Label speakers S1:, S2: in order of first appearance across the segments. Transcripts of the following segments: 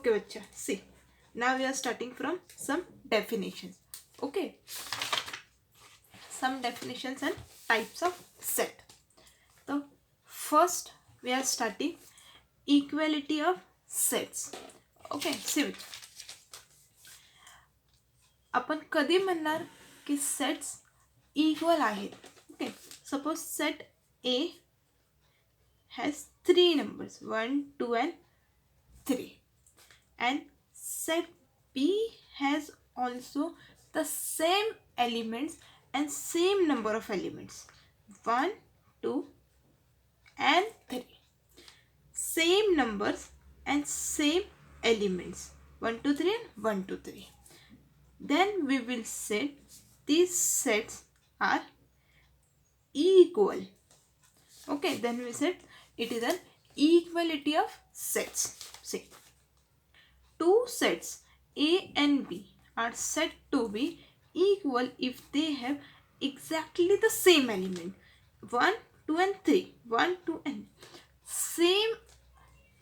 S1: Okay, bacha. See, now we are starting from some definitions. Okay, some definitions and types of set. So first we are starting equality of sets. Okay, see it. आपण कधी म्हणणार की sets equal आहेत. Okay, suppose set A has three numbers 1, 2 and 3, and set B has also the same elements and same number of elements 1, 2 and 3, same numbers and same elements 1, 2, 3 and 1, 2, 3. Then we will say these sets are equal. Okay, then we said it is an equality of sets. See, two sets A and B are said to be equal if they have exactly the same element 1, 2 and 3. 1, 2 and same.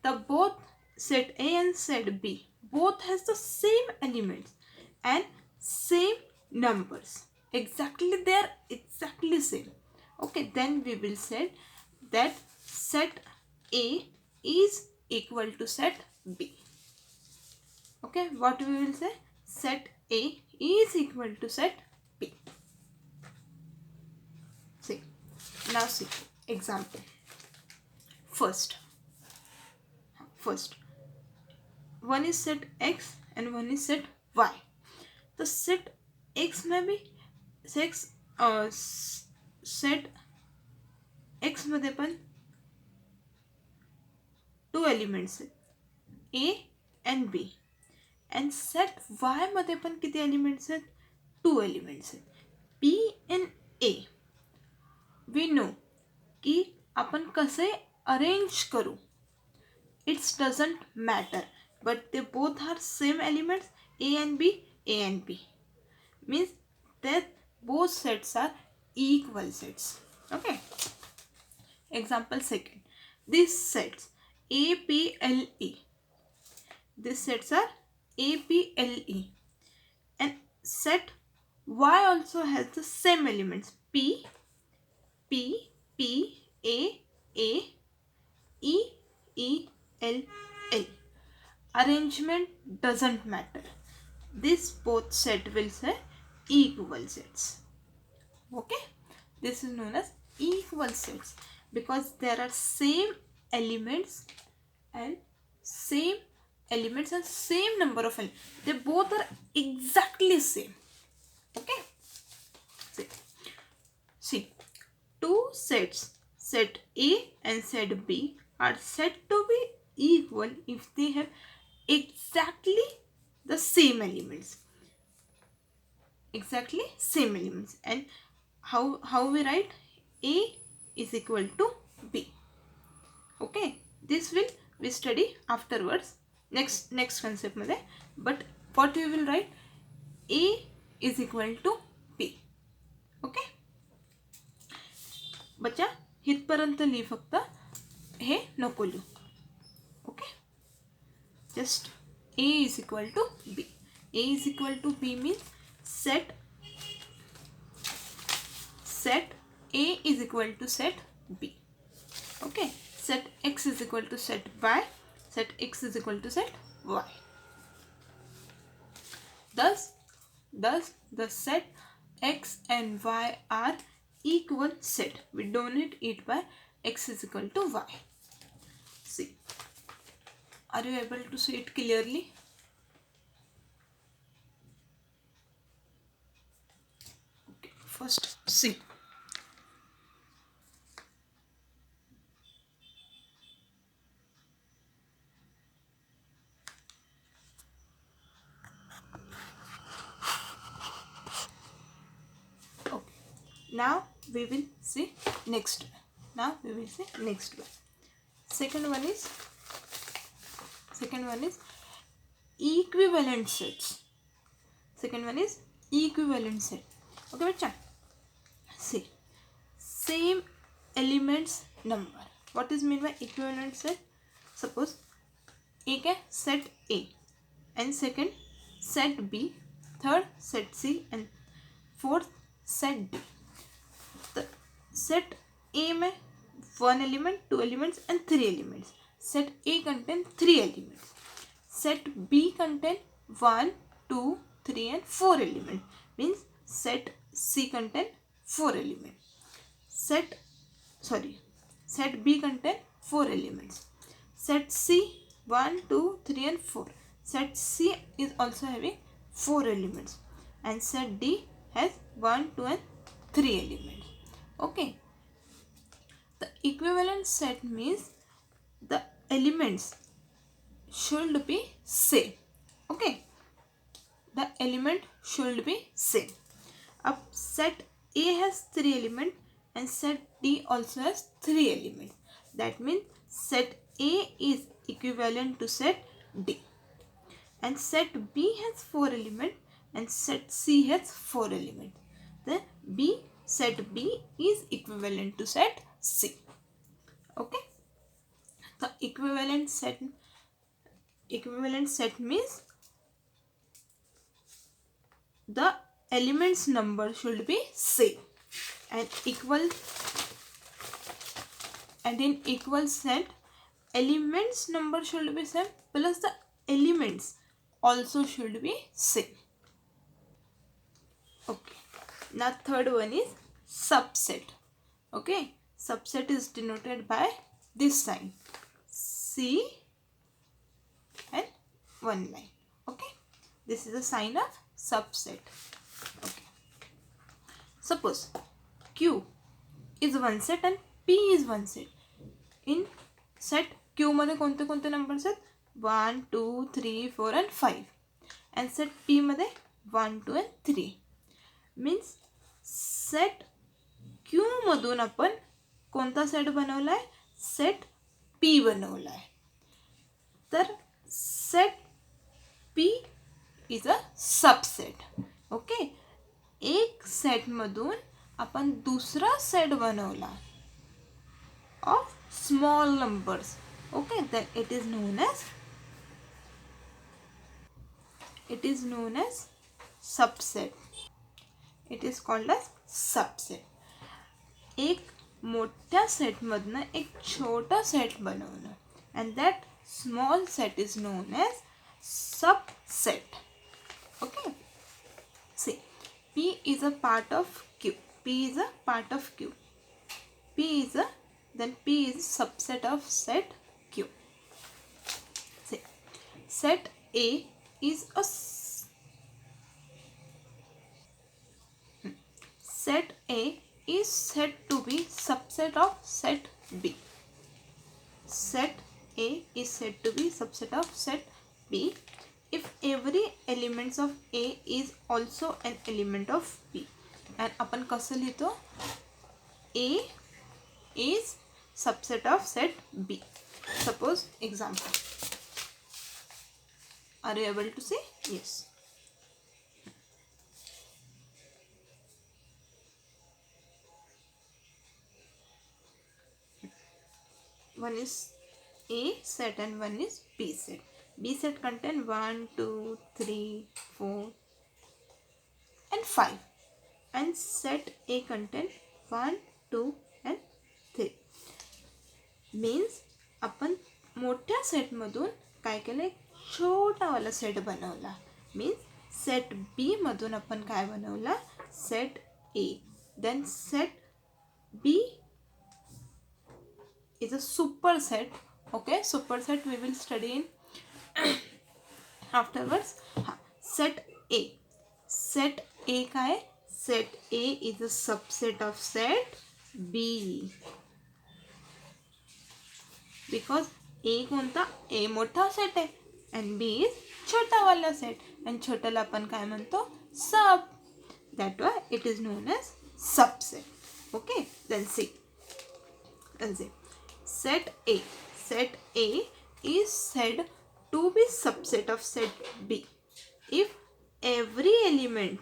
S1: The both set A and set B both has the same elements and same numbers. Exactly, they are exactly same. Okay, then we will say that set A is equal to set B. Okay, what we will say? Set A is equal to set B. See, now see example. First one is set X and one is set Y. The set X may be set X मध्ये पण two elements आहेत A and B, and set Y मध्ये पण किती elements आहेत? two elements आहेत B and A. We know की आपण कसे अरेंज करू, it doesn't matter, but they both are same elements A and B. A and B means that both sets are equal sets. Okay, example second, these sets A, P, L, E, these sets are A, P, L, E, and set Y also has the same elements P, P, P, A, E, E, L, L. Arrangement doesn't matter. This both set will say equal sets. Okay, this is known as equal sets because there are same elements and same number of elements. They both are exactly same. Okay, see two sets, set A and set B, are said to be equal if they have exactly the same elements. And how we write? A is equal to B. Okay, this will we study afterwards next concept मध्ये. But what we will write? A is equal to B. Okay, बच्चा हितपर्यंत लिही, फक्त हे नको लिहू. Okay, just A is equal to B. A is equal to B means set A is equal to set B. Okay, set X is equal to set Y, set X is equal to set Y. Thus the set X and Y are equal set. We denote it by X is equal to Y. See, are you able to see it clearly? Okay, first see. Okay, now we will see next one. Second one is equivalent sets. Okay, bacha, see, same elements number. What is mean by equivalent set? Suppose एक है set A and second set B, third set C and fourth set D. Set A में 1 element, 2 elements and 3 elements. Set A contain 3 elements. Set B contain 1, 2, 3 and 4 elements. Means set C contain 4 elements. Set B contain 4 elements. Set C 1, 2, 3 and 4. Set C is also having 4 elements and set D has 1, 2 and 3 elements. Okay. The equivalent set means the elements should be same. Okay, the element should be same. अब set A has 3 elements and set D also has 3 elements. That means set A is equivalent to set D. And set B has 4 elements and set C has 4 elements. Then set B is equivalent to set C. Okay, the equivalent set means the elements number should be same and equal, and in equal set elements number should be same plus the elements also should be same. Okay, now third one is subset. Okay, subset is denoted by this sign C and one line. Okay, this is a sign of subset. Okay, suppose Q is one set and P is one set. In set Q मध्ये कोणते कोणते numbers आहेत 1, 2, 3, 4 and 5 and set P मध्ये 1, 2 and 3. Means set Q मधून आपण कोणता set बनवलाय set P बनवलाय. तर set P is a subset. Okay, एक सेट मधून आपण दुसरा सेट बनवला of small numbers. Okay, then it is known as subset. It is called as subset. एक मोठ्या सेट मधनं एक छोटा सेट बनवणं and that small set is known as subset. Okay, see, P is a part of Q. P is a part of Q. P is subset of set Q. See, set A is a set A is said to be subset of set B. Set A is said to be subset of set B if every element of A is also an element of B. And आपण कसं लिहितो A is subset of set B. Suppose example. Are you able to see? Yes. One is A set and one is B set. B set contain 1, 2, 3, 4 and 5 and set A contain 1, 2 and 3. Means आपण मोठ्या set मधून काय केलं छोटा वाला set बनवला. Means set B मधून आपण काय बनवला set A. then set B is a superset. Okay, superset we will study in afterwards. Set A काय set A is a subset of set B because A कोणता A मोठा set आहे and B is छोटा वाला set and छोट्याला आपण काय म्हणतो सब. that why it is known as subset. Okay, then see set A is said to be subset of set B if every element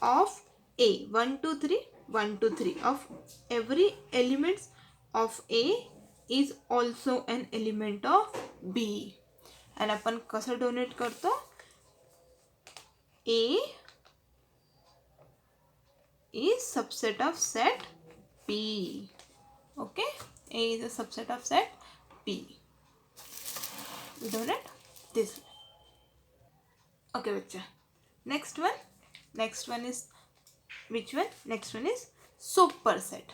S1: of A 1, 2, 3 of every elements of A is also an element of B. आणि आपण कसं donate करतो, A is subset of set P. Okay, A is a subset of set P. We donate this way. Okay, bachcha. Next one is which one? Next one is superset.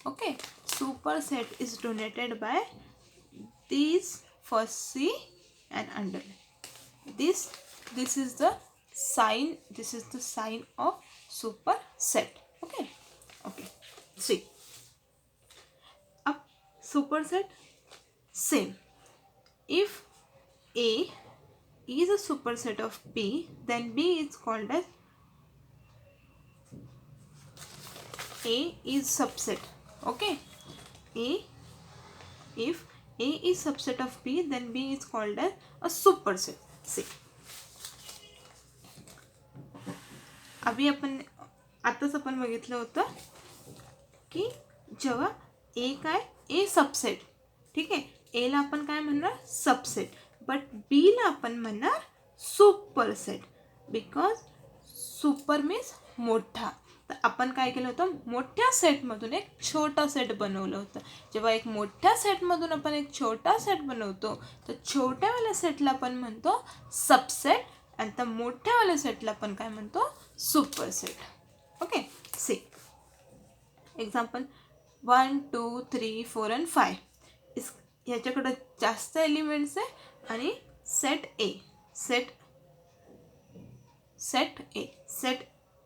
S1: Okay, superset is donated by these first C and underline. This is the sign. This is the sign of superset. Okay. See. Up superset same. If A is a superset of B, then B is called as A is subset. Okay. If A is subset of B, then B is called as a superset. See. अभी आताच आपण बघितलं होतं की जेव्हा ए काय, ए subset, ठीक आहे, एला आपण काय म्हणणार, सबसेट, बट बीला आपण म्हणणार सुपरसेट, बिकॉज सुपर मीन्स मोठा. तर आपण काय केलं होतं, मोठ्या सेटमधून एक छोटा सेट बनवलं होतं. जेव्हा एक मोठ्या सेटमधून आपण एक छोटा सेट बनवतो तर छोट्यावाल्या सेटला आपण म्हणतो सबसेट, आणि त्या मोठ्यावाल्या सेटला आपण काय म्हणतो, superset. Okay, see example 1 2 3 4 and 5. ह्याच्याकडं जास्त एलिमेंट्स आहे आणि सेट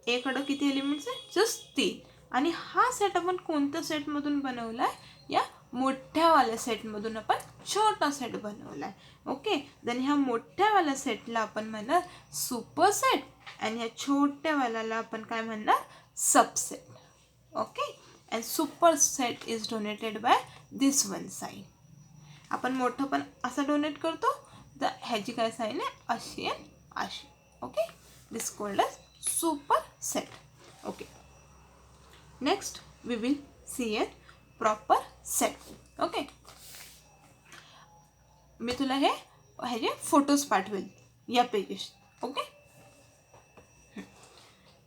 S1: ए कडं किती एलिमेंट्स आहे, जस्ट 3. आणि हा सेट आपण कोणत्या सेटमधून बनवला आहे, या मोठ्यावाल्या सेटमधून आपण छोटा सेट बनवला आहे. ओके, देन ह्या मोठ्यावाल्या सेटला आपण म्हणणार सुपरसेट आणि ह्या छोट्यावाल्याला आपण काय म्हणणार, subset. Okay, and superset is donated by this one sine. आपण मोठं पण असं डोनेट करतो, तर ह्याची काय साईन आहे, अशी आणि अशी. Okay, this called as superset. Okay, next we will see a proper set. Okay, मी तुला हे फोटोज पाठवेल या pages. Okay,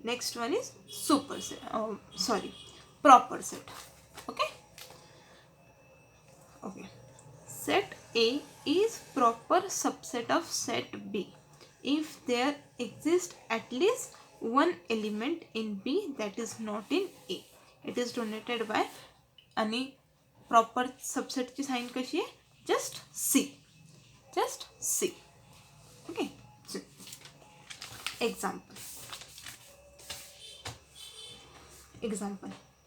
S1: next one is proper set. Okay, set A is proper subset of set B if there exists at least one element in B that is not in A. It is donated by, आणि proper subset ची sign कशी आहे, just C. Okay, so example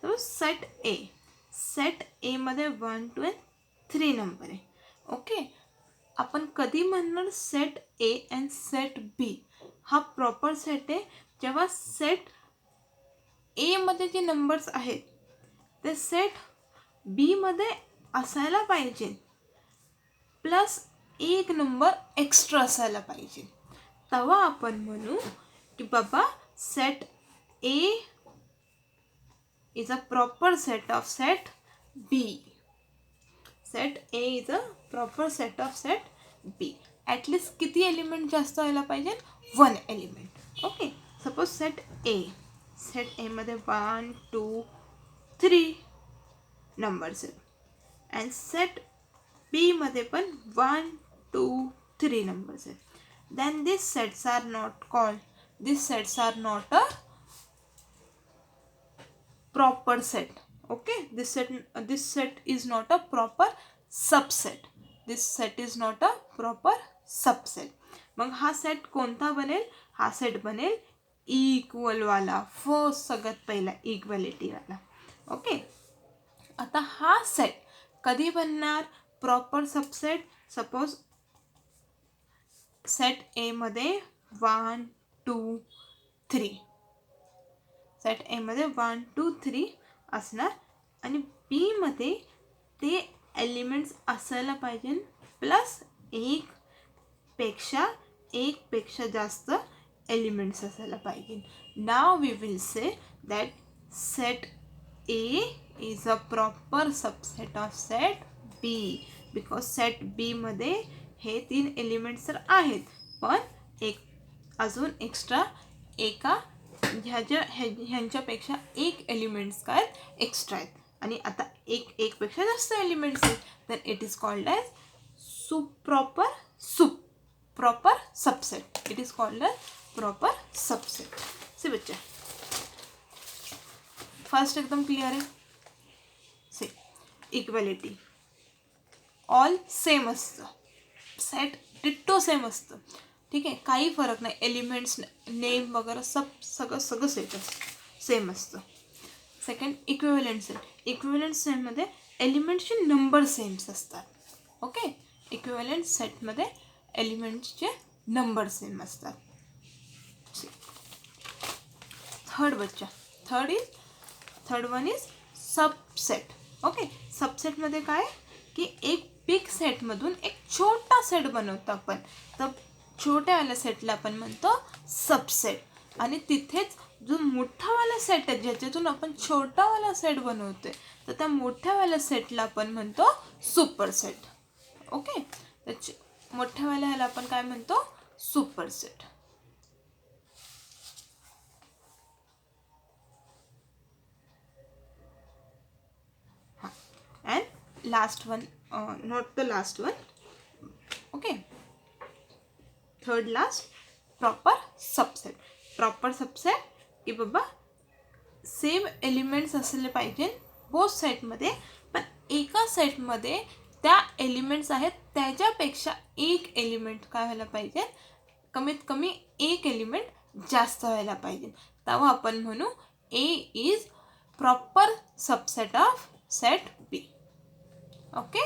S1: so set A मध्ये 1 2 and 3 number आहे. Okay, आपण कधी म्हणणार set A and set B हा प्रॉपर सेट आहे जेव्हा सेट ए मध्ये जे नंबर्स आहेत ते सेट बी मध्ये असायला पाहिजे, प्लस एक नंबर एक्स्ट्रा असायला पाहिजे. तेव्हा आपण म्हणू की बाबा set A is a proper set of set B. Set A is a proper set of set B. At least किती एलिमेंट जास्त व्हायला पाहिजे, 1 element. Okay, suppose set A मध्ये 1 2 3 नंबर्स आहेत, अँड सेट बी मध्ये पण 1 2 3 नंबर्स आहेत. Then this sets are not a proper set. Okay, this set is not a proper subset. मग हा सेट कोणता बनेल, हा सेट बनेल इक्वल वाला, फर्स्ट सगळ्यात पहिला इक्वॅलिटी वाला. ओके, आता हा सेट कधी बनणार, proper subset. Suppose set A मध्ये 1 2 3, सेट ए मध्ये 1 2 3 असणार, आणि बी मध्ये ते एलिमेंट्स असायला पाहिजे प्लस एक पेक्षा जास्त एलिमेंट्स असायला पाहिजे. Now we will say that set A is a proper subset of set B. Because set B मध्ये हे 3 एलिमेंट्स तर आहेत, पण एक अजून एक्स्ट्रा एका ह्यांच्यापेक्षा एक एलिमेंट्स काय एक्स्ट्रा आहेत, आणि आता एकपेक्षा जास्त एलिमेंट्स आहेत, तर it is called as proper subset. It is called a proper subset. से बच्चा फर्स्ट एकदम क्लियर है. से इक्वॅलिटी ऑल सेम असतं, सेट डिट्टो सेम असतं, ठीक आहे, काही फरक नाही, एलिमेंट्स नेम वगैरे सगळं सेम असतं. Second equivalent set. इक्विव्हॅलेंट सेटमध्ये एलिमेंट्सचे नंबर सेम्स असतात. ओके, इक्विव्हॅलेंट सेटमध्ये एलिमेंट्सचे नंबर सेम असतात. थर्ड बच्चा, third one is subset. Okay, सबसेटमध्ये काय की एक बिग सेटमधून एक छोटा सेट बनवतो आपण, तर छोट्यावाल्या सेटला आपण म्हणतो सबसेट, आणि तिथेच जो मोठावाला सेट आहे ज्याच्यातून आपण छोटावाला सेट बनवतोय, तर त्या मोठ्यावाल्या सेटला आपण म्हणतो सुपरसेट. ओके, तर मोठ्यावाल्या ह्याला आपण काय म्हणतो superset. And last one, not the last one, okay, third last proper subset. Proper subset की बाबा सेम एलिमेंट्स असले पाहिजे बोथ सेटमध्ये, पण एका सेटमध्ये त्या एलिमेंट्स आहेत त्याच्यापेक्षा एक एलिमेंट काय व्हायला पाहिजे, कमीत कमी एक एलिमेंट जास्त व्हायला पाहिजे, तेव्हा आपण म्हणू A is proper subset of set B. Okay.